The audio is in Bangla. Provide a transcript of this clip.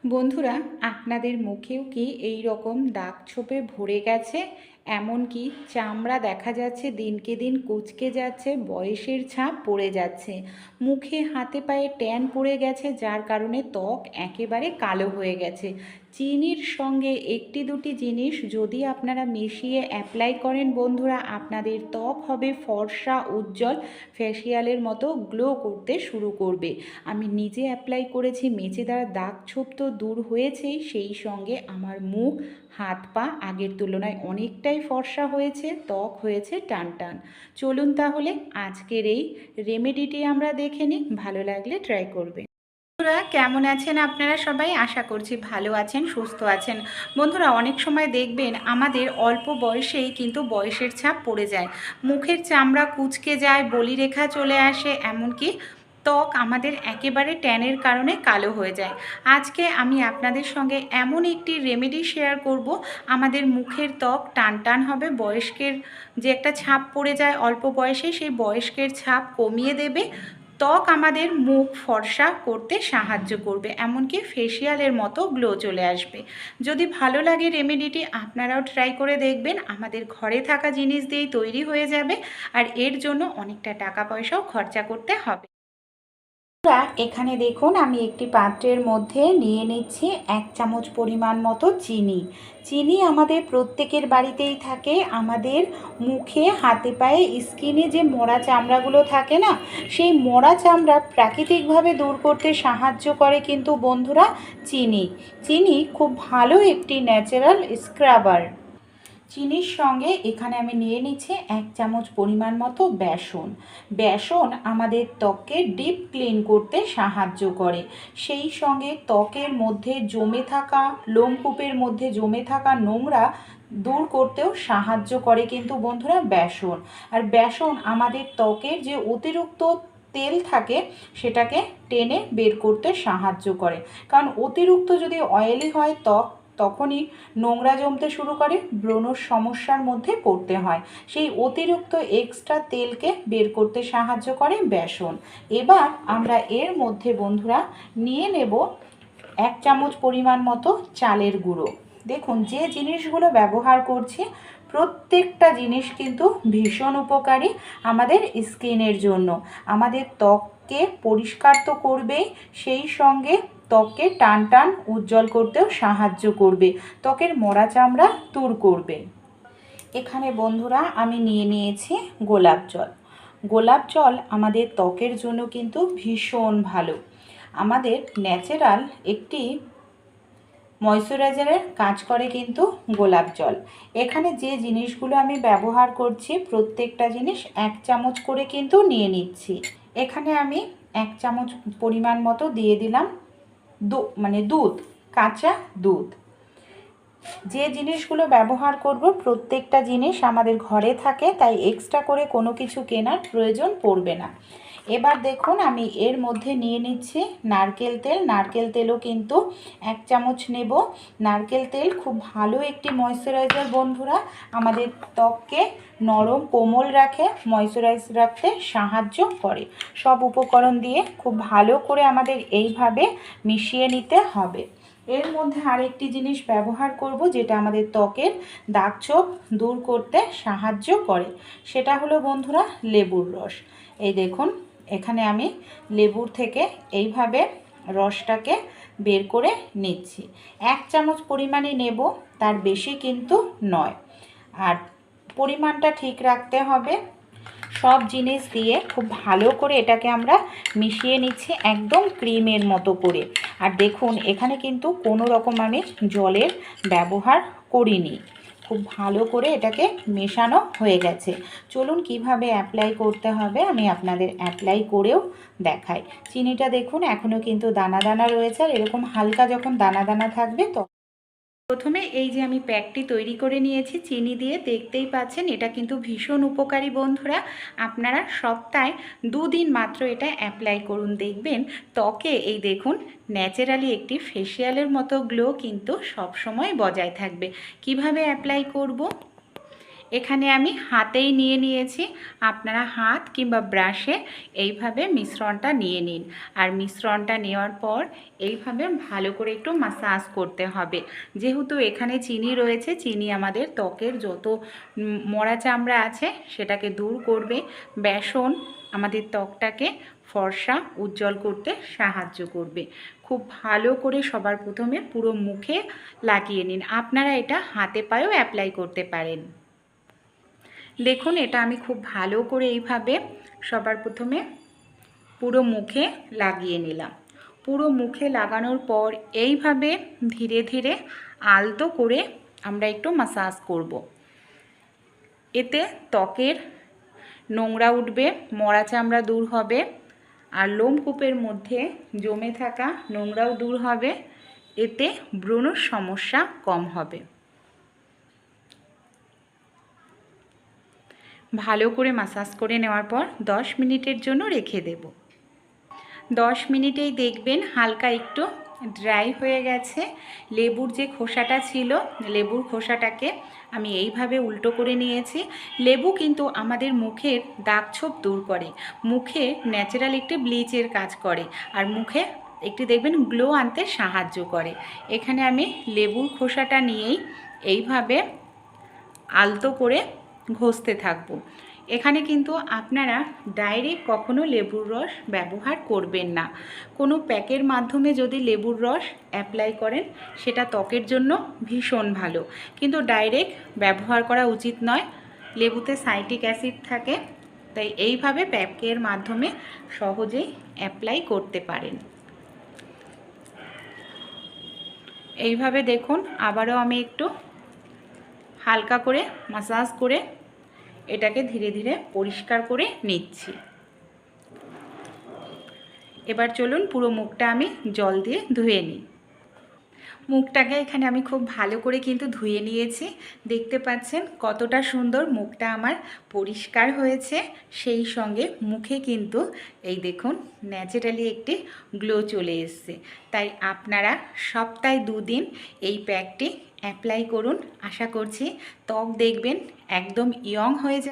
বন্ধুরা, আপনাদের মুখেও কি এই রকম দাগ ছোপে ভরে গেছে? এমনকি চামড়া দেখা যাচ্ছে দিনকে দিন কুঁচকে যাচ্ছে, বয়সের ছাপ পড়ে যাচ্ছে, মুখে হাতে পায়ে ট্যান পড়ে গেছে, যার কারণে ত্বক একেবারে কালো হয়ে গেছে। চিনির সঙ্গে একটি দুটি জিনিস যদি আপনারা মিশিয়ে অ্যাপ্লাই করেন বন্ধুরা, আপনাদের ত্বক হবে ফর্সা, উজ্জ্বল, ফেসিয়ালের মতো গ্লো করতে শুরু করবে। আমি নিজে অ্যাপ্লাই করেছি, মেচেদার দাগ ছোপ তো দূর হয়েছেই, সেই সঙ্গে আমার মুখ, হাত পা আগের তুলনায় অনেকটাই ফর্সা হয়েছে, ত্বক হয়েছে টান টান। চলুন তাহলে আজকের এই রেমেডিটি আমরা দেখে নিই, ভালো লাগলে ট্রাই করবেন। বন্ধুরা, কেমন আছেন আপনারা সবাই? আশা করছি ভালো আছেন, সুস্থ আছেন। বন্ধুরা, অনেক সময় দেখবেন আমাদের অল্প বয়সেই কিন্তু বয়সের ছাপ পড়ে যায়, মুখের চামড়া কুঁচকে যায়, বলিরেখা চলে আসে, এমনকি ত্বক আমাদের একেবারে ট্যানের কারণে কালো হয়ে যায়। আজকে আমি আপনাদের সঙ্গে এমন একটি রেমেডি শেয়ার করব, আমাদের মুখের ত্বক টান টান হবে, বয়স্কের যে একটা ছাপ পড়ে যায় অল্প বয়সে, সেই বয়স্কের ছাপ কমিয়ে দেবে, ত্বক আমাদের মুখ ফর্সা করতে সাহায্য করবে, এমনকি ফেসিয়ালের মতো গ্লো চলে আসবে। যদি ভালো লাগে রেমেডিটি, আপনারাও ট্রাই করে দেখবেন। আমাদের ঘরে থাকা জিনিস দিয়েই তৈরি হয়ে যাবে, আর এর জন্য অনেকটা টাকা পয়সাও খরচা করতে হবে। এখানে দেখুন, আমি একটি পাত্রের মধ্যে নিয়ে নিচ্ছি 1 চামচ পরিমাণ মতো চিনি। চিনি আমাদের প্রত্যেকের বাড়িতেই থাকে। আমাদের মুখে, হাতে পায়ে, স্কিনে যে মরা চামড়াগুলো থাকে না, সেই মরা চামড়া প্রাকৃতিকভাবে দূর করতে সাহায্য করে কিন্তু বন্ধুরা চিনি। চিনি খুব ভালো একটি ন্যাচারাল স্ক্রাবার। চিনির সঙ্গে এখানে আমি নিয়ে নিচ্ছি 1 চামচ পরিমাণ মতো বেসন। বেসন আমাদের ত্বককে ডিপ ক্লিন করতে সাহায্য করে, সেই সঙ্গে ত্বকের মধ্যে জমে থাকা, লোমকূপের মধ্যে জমে থাকা নোংরা দূর করতেও সাহায্য করে কিন্তু বন্ধুরা বেসন। আর বেসন আমাদের ত্বকের যে অতিরিক্ত তেল থাকে সেটাকে টেনে বের করতে সাহায্য করে, কারণ অতিরিক্ত যদি অয়েলি হয় ত্বক, তখনই নোংরা জমতে শুরু করে, ব্রণর সমস্যার মধ্যে পড়তে হয়। সেই অতিরিক্ত এক্সট্রা তেলকে বের করতে সাহায্য করে বেসন। এবার আমরা এর মধ্যে বন্ধুরা নিয়ে নেব 1 চামচ পরিমাণ মতো চালের গুঁড়ো। দেখুন, যে জিনিসগুলো ব্যবহার করছি প্রত্যেকটা জিনিস কিন্তু ভীষণ উপকারী আমাদের স্কিনের জন্য। আমাদের ত্বককে পরিষ্কার তো করবেই, সেই সঙ্গে ত্বককে টান টান উজ্জ্বল করতেও সাহায্য করবে, ত্বকের মরা চামড়া দূর করবে। এখানে বন্ধুরা আমি নিয়ে নিয়েছি গোলাপ জল। গোলাপ জল আমাদের ত্বকের জন্য কিন্তু ভীষণ ভালো, আমাদের ন্যাচারাল একটি ময়শ্চারাইজারের কাজ করে কিন্তু গোলাপ জল। এখানে যে জিনিসগুলো আমি ব্যবহার করছি প্রত্যেকটা জিনিস 1 চামচ করে কিন্তু নিয়ে নিচ্ছি। এখানে আমি 1 চামচ পরিমাণ মতো দিয়ে দিলাম দুধ, কাঁচা দুধ। যে জিনিসগুলো ব্যবহার করব প্রত্যেকটা জিনিস আমাদের ঘরে থাকে, তাই এক্সট্রা করে কোনো কিছু কেনার প্রয়োজন পড়বে না। এবার দেখুন, আমি এর মধ্যে নিয়ে নিচ্ছি নারকেল তেল। নারকেল তেলও কিন্তু 1 চামচ নেব। নারকেল তেল খুব ভালো একটি ময়শ্চারাইজার বন্ধুরা, আমাদের ত্বককে নরম কোমল রাখে, ময়শ্চারাইজ রাখতে সাহায্য করে। সব উপকরণ দিয়ে খুব ভালো করে আমাদের এইভাবে মিশিয়ে নিতে হবে। এর মধ্যে আরেকটি জিনিস ব্যবহার করব যেটা আমাদের ত্বকের দাগছোপ দূর করতে সাহায্য করে, সেটা হলো বন্ধুরা লেবুর রস। এই দেখুন, এখানে আমি লেবুর থেকে এইভাবে রসটাকে বের করে নিচ্ছি। 1 চামচ পরিমাণে নেব, তার বেশি কিন্তু নয়, আর পরিমাণটা ঠিক রাখতে হবে। সব জিনিস দিয়ে খুব ভালো করে এটাকে আমরা মিশিয়ে নিচ্ছি একদম ক্রিমের মতো করে। আর দেখুন, এখানে কিন্তু কোনো রকম আমি জলের ব্যবহার করিনি, খুব ভালো করে এটাকে মেশানো হয়ে গেছে। চলুন কিভাবে অ্যাপ্লাই করতে হবে আমি আপনাদের অ্যাপ্লাই করেও দেখাই। চিনিটা দেখুন এখনও কিন্তু দানা দানা রয়েছে, আর এরকম হালকা যখন দানা দানা থাকবে তো প্রথমে এই যে আমি প্যাকটি তৈরি করে নিয়েছি চিনি দিয়ে, দেখতেই পাচ্ছেন এটা কিন্তু ভীষণ উপকারী বন্ধুরা। আপনারা সপ্তাহে 2 দিন মাত্র এটা অ্যাপ্লাই করুন, দেখবেন ত্বকে এই দেখুন ন্যাচারালি একটি ফেসিয়ালের মতো গ্লো কিন্তু সব সময় বজায় থাকবে। কিভাবে অ্যাপ্লাই করব? এখানে আমি হাতেই নিয়ে নিয়েছি, আপনারা হাত কিংবা ব্রাশে এইভাবে মিশ্রণটা নিয়ে নিন। আর মিশ্রণটা নেওয়ার পর এইভাবে ভালো করে একটু মাসাজ করতে হবে। যেহেতু এখানে চিনি রয়েছে, চিনি আমাদের ত্বকের যত মরা চামড়া আছে সেটাকে দূর করবে। বেসন আমাদের ত্বকটাকে ফর্সা উজ্জ্বল করতে সাহায্য করবে। খুব ভালো করে সবার প্রথমে পুরো মুখে লাগিয়ে নিন। আপনারা এটা হাতে পায়েও অ্যাপ্লাই করতে পারেন। দেখুন এটা আমি খুব ভালো করে এইভাবে সবার প্রথমে পুরো মুখে লাগিয়ে নিলাম। পুরো মুখে লাগানোর পর এইভাবে ধীরে ধীরে আলতো করে আমরা একটু মাসাজ করব। এতে ত্বকের নোংরা উঠবে, মরা চামড়া দূর হবে, আর লোমকূপের মধ্যে জমে থাকা নোংরাও দূর হবে। এতে ব্রণর সমস্যা কম হবে। ভালো করে মাসাজ করে নেওয়ার পর 10 মিনিটের জন্য রেখে দেব। 10 মিনিটেই দেখবেন হালকা একটু ড্রাই হয়ে গেছে। লেবুর যে খোসাটা ছিল, লেবুর খোসাটাকে আমি এইভাবে উল্টো করে নিয়েছি। লেবু কিন্তু আমাদের মুখের দাগছোপ দূর করে, মুখে ন্যাচারাল একটি ব্লিচের কাজ করে, আর মুখে একটি দেখবেন গ্লো আনতে সাহায্য করে। এখানে আমি লেবুর খোসাটা নিয়েই এইভাবে আলতো করে ঘষতে থাকবো। এখানে কিন্তু আপনারা ডাইরেক্ট কখনো লেবুর রস ব্যবহার করবেন না। কোনো প্যাকের মাধ্যমে যদি লেবুর রস অ্যাপ্লাই করেন সেটা ত্বকের জন্য ভীষণ ভালো, কিন্তু ডাইরেক্ট ব্যবহার করা উচিত নয়। লেবুতে সাইট্রিক অ্যাসিড থাকে, তাই এইভাবে প্যাকের মাধ্যমে সহজেই অ্যাপ্লাই করতে পারেন। এইভাবে দেখুন আবারও আমি একটু হালকা করে মাসাজ করে এটাকে ধীরে ধীরে পরিষ্কার করে নিচ্ছি। এবার চলুন পুরো মুখটা আমি জল দিয়ে ধুয়ে নিই। মুখটাকে এখানে আমি খুব ভালো করে কিন্তু ধুয়ে নিয়েছি। দেখতে পাচ্ছেন কতটা সুন্দর মুখটা আমার পরিষ্কার হয়েছে। সেই সঙ্গে মুখে কিন্তু এই দেখুন ন্যাচারালি একটি গ্লো চলে এসছে। তাই আপনারা সপ্তাহে 2 দিন এই প্যাকটি অ্যাপ্লাই করুন। আশা করছি ত্বক দেখবেন একদম ইয়ং হয়ে যাবে।